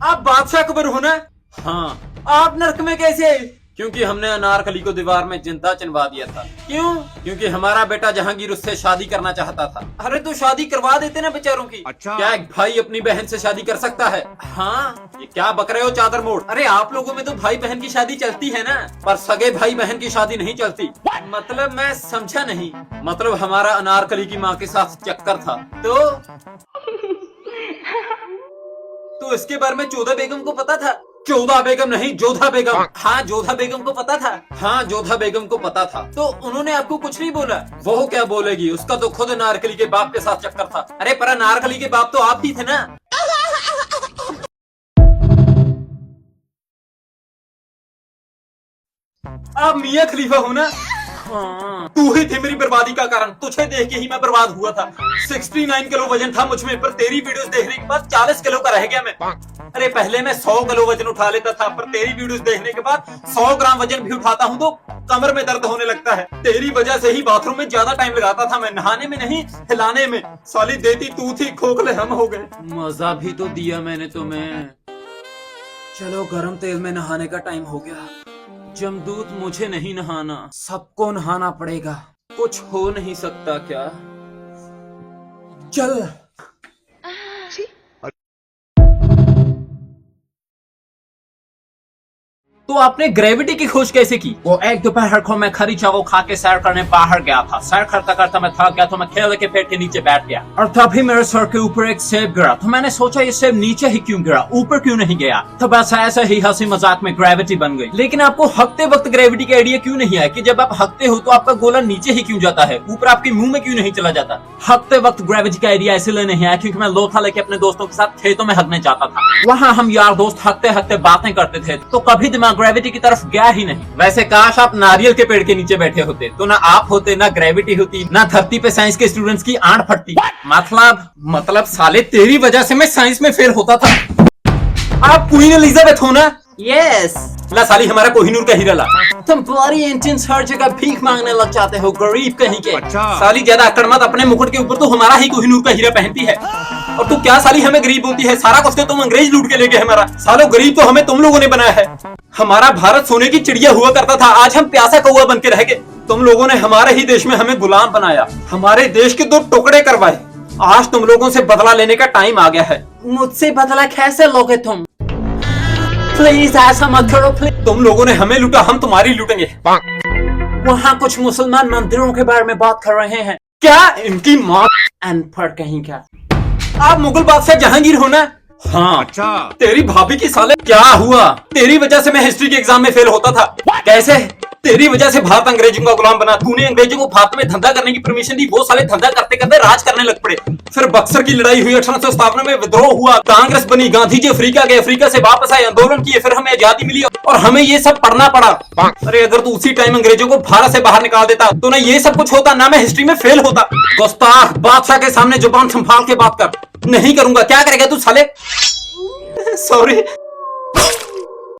आप बादशाह अकबर हो ना? हाँ, आप नर्क में कैसे? क्योंकि हमने अनारकली को दीवार में जिंदा चिनवा दिया था। क्यों? क्योंकि हमारा बेटा जहांगीर उससे शादी करना चाहता था। अरे तो शादी करवा देते ना बेचारों की। अच्छा। क्या एक भाई अपनी बहन से शादी कर सकता है? हाँ, ये क्या बक रहे हो चादर मोड़? अरे आप लोगों में तो भाई बहन की शादी चलती है ना। पर सगे भाई बहन की शादी नहीं चलती। मतलब मैं समझा नहीं। मतलब हमारा अनारकली की माँ के साथ चक्कर था। तो इसके बारे में 14 बेगम को पता था? 14 बेगम नहीं, जोधा बेगम। हाँ, जोधा बेगम को पता था। हाँ, जोधा बेगम को पता था। तो उन्होंने आपको कुछ नहीं बोला? वो क्या बोलेगी, उसका तो खुद अनारकली के बाप के साथ चक्कर था। अरे पर अनारकली के बाप तो आप ही थे ना। आप मियां खलीफा हो ना? हाँ। तू ही थी मेरी बर्बादी का कारण। तुझे देख के ही मैं बर्बाद हुआ था। 69 किलो वजन था मुझ में, पर तेरी वीडियोस देखने के बाद 40 किलो का रह गया मैं। अरे पहले मैं 100 किलो वजन उठा लेता था, पर तेरी वीडियोस देखने के बाद 100 ग्राम वजन भी उठाता हूँ तो कमर में दर्द होने लगता है। तेरी वजह से ही बाथरूम में ज्यादा टाइम लगाता था मैं, नहाने में नहीं हिलाने में। साली देती तू थी, खोखले हम हो गए। मजा भी तो दिया मैंने तुम्हें। चलो, गरम तेल में नहाने का टाइम हो गया। जमदूत, मुझे नहीं नहाना, सबको नहाना पड़ेगा। कुछ हो नहीं सकता क्या? चल। तो आपने ग्रेविटी की खोज कैसे की? वो एक दोपहर को मैं खरी चावल खा के सैर करने बाहर गया था। सैर करता करता मैं थक गया तो मैं केले के पेड़ के नीचे बैठ गया और तभी मेरे सर के ऊपर एक सेब गिरा। तो मैंने सोचा ये सेब नीचे ही क्यों गिरा, ऊपर क्यों नहीं गया? तो बस ऐसे ही हंसी मजाक में ग्रेविटी बन गई। लेकिन आपको हकते वक्त ग्रेविटी का आइडिया क्यों नहीं आया कि जब आप हकते हो तो आपका गोला नीचे ही क्यों जाता है, ऊपर आपके मुंह में क्यों नहीं चला जाता? हकते वक्त ग्रेविटी का आइडिया इसलिए नहीं आया क्योंकि मैं लोथा लेके अपने दोस्तों के साथ खेतों में हकने जाता था। वहाँ हम यार दोस्त हकते हकते बातें करते थे तो कभी दिमाग ग्रेविटी की तरफ गया ही नहीं। वैसे काश आप नारियल के पेड़ के नीचे बैठे होते तो ना आप होते, ना ग्रेविटी होती, ना धरती पे साइंस के स्टूडेंट्स की आंट फटती। मतलब साले तेरी वजह से मैं साइंस में फेल होता था। आप क्वीन एलिजाबेथ हो ना? यस। ला साली हमारा कोहिनूर का हीरा ला। तुम ब्लडी इंटेंस हर जगह भीख मांगने लग जाते हो, गरीब कहीं के। अच्छा। साली ज्यादा अकड़ मत, अपने मुकुट के ऊपर तो हमारा ही कोहिनूर का हीरा पहनती है। और तू क्या साली हमें गरीब बोलती है? सारा कुछ तो तुम अंग्रेज लूट के ले गए हमारा। सालो गरीब तो हमें तुम लोगों ने बनाया है। हमारा भारत सोने की चिड़िया हुआ करता था, आज हम प्यासा कौवा बन के रह गए। तुम लोगों ने हमारे ही देश में हमें गुलाम बनाया, हमारे देश के 2 टुकड़े करवाए। आज तुम लोगों से बदला लेने का टाइम आ गया है। मुझसे बदला कैसे लोगे तुम? प्लीज ऐसा मत करो प्लीज। तुम लोगों ने हमें लूटा, हम तुम्हारी लूटेंगे। वहाँ कुछ मुसलमान मंदिरों के बारे में बात कर रहे हैं। क्या? इनकी माँ अनपढ़ कहीं का। आप मुगल बादशाह जहांगीर हो ना? हाँ। अच्छा। तेरी भाभी की साले क्या हुआ? तेरी वजह से मैं हिस्ट्री के एग्जाम में फेल होता था। कैसे? तेरी वजह से भारत अंग्रेजों का गुलाम बना। तूने अंग्रेजों को भारत में धंधा करने की परमिशन दी, वो साले धंधा करते करते राज करने लग पड़े। फिर बक्सर की लड़ाई हुई, 1857 में विद्रोह हुआ, कांग्रेस बनी, गांधी जी अफ्रीका गए, अफ्रीका से वापस आए, आंदोलन किए, फिर हमें आजादी मिली और हमें ये सब पढ़ना पड़ा। अरे अगर तू उसी टाइम अंग्रेजों को भारत से बाहर निकाल देता तो ना ये सब कुछ होता, ना मैं हिस्ट्री में फेल होता। गुस्ताख, बादशाह के सामने जुबान संभाल के बात कर। नहीं करूंगा। क्या करेगा तू साले? सॉरी।